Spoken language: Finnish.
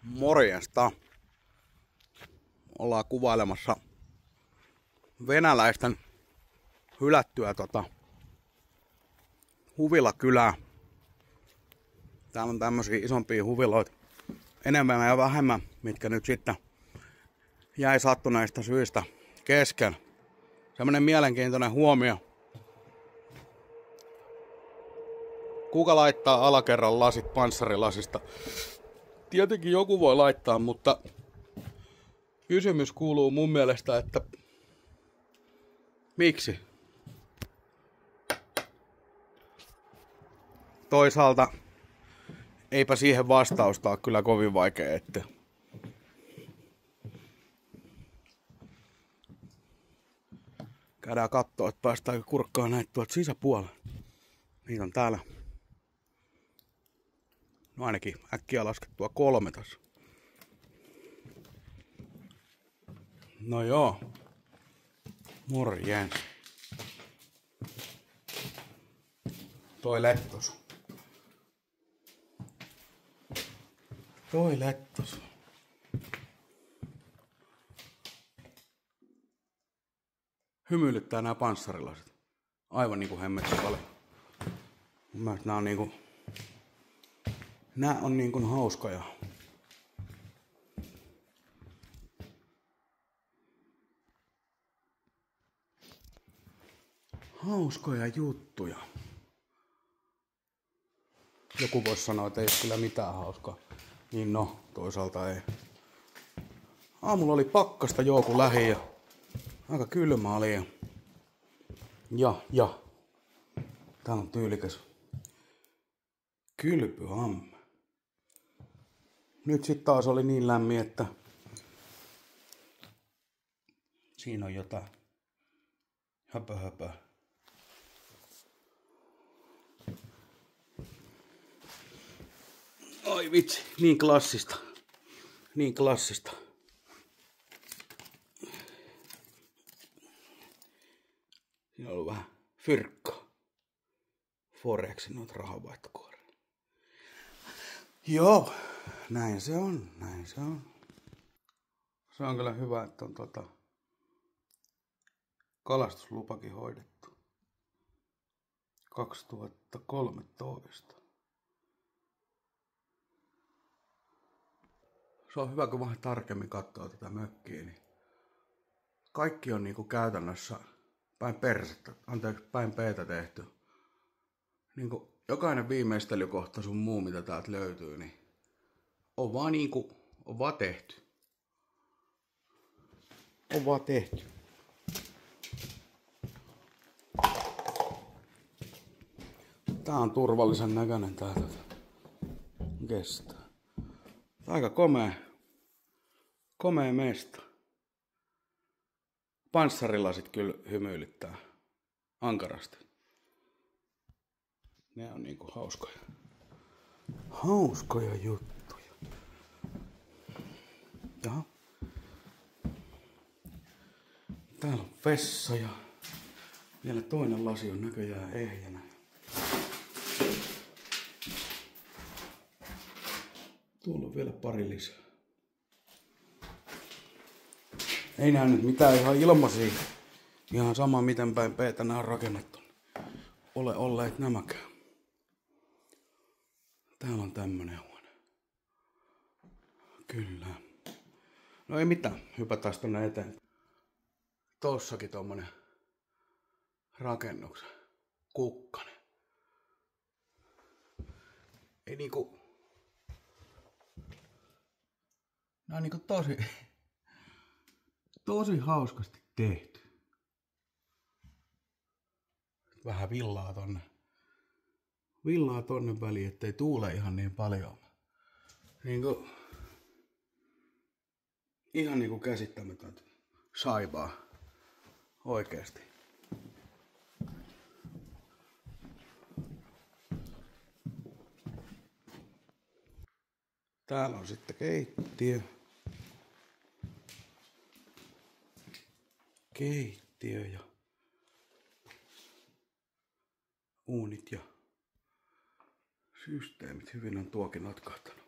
Morjesta. Ollaan kuvailemassa venäläisten hylättyä huvilakylää. Täällä on tämmösiä isompia huviloita enemmän ja vähemmän, mitkä nyt sitten jäi sattuneista syistä kesken. Semmonen mielenkiintoinen huomio. Kuka laittaa alakerran lasit panssarilasista? Tietenkin joku voi laittaa, mutta kysymys kuuluu mun mielestä, että miksi? Toisaalta eipä siihen vastausta ole kyllä kovin vaikea etsiä. Käydään kattoo, että päästäänkö kurkkaan näitä tuolta sisäpuolella. Niitä on täällä. No ainakin äkkiä laskettua 3 tässä. No joo. Morjens. Toi lettos. Hymyilyttää nämä panssarilasit. Aivan niinku hemmetti paljon. Mun mielestä nää on niinku hauskoja. Hauskoja juttuja. Joku voisi sanoa, että ei ole kyllä mitään hauskaa. Niin no, toisaalta ei. Aamulla oli pakkasta joku lähi ja aika kylmä oli. Ja. Täällä on tyylikäs kylpyhamme. Nyt sit taas oli niin lämmin, että siinä on jotain höpö. Oi vitsi, niin klassista. Siinä on ollut vähän fyrkkaa. Forexin noita rahanvaihtokohdalla. Joo, näin se on. Se on kyllä hyvä, että on kalastuslupakin hoidettu. 2013. Se on hyvä, kun vähän tarkemmin katsoo tätä mökkiä, niin kaikki on niinku käytännössä päin peetä tehty. Niinku jokainen viimeistelykohta sun muu, mitä täältä löytyy, niin on vaan tehty. Tää on turvallisen näköinen tää kestää. Aika komea mesta. Panssarilasit kyllä hymyilyttää ankarasti. Ne on niinku hauskoja juttuja. Jaha. Täällä on vessa ja vielä toinen lasi on näköjään ehjänä. Tuolla on vielä pari lisää. Ei nää nyt mitään ihan ilmaisia. Ihan sama miten päin peetä nää on rakennettu. Ole olleet nämäkään. Täällä on tämmönen huone. Kyllä. No ei mitään. Hypätään tonne eteen. Tossakin tommonen rakennuksen kukkanen. Ei niinku... Nää on niinku tosi hauskasti tehty. Vähän villaa tonne väliin, ettei tuule ihan niin paljon. Ihan niinku käsittämätöntä saibaa. Oikeesti. Täällä on sitten keittiö ja uunit ja systeemit. Hyvin on tuokin notkahtanut.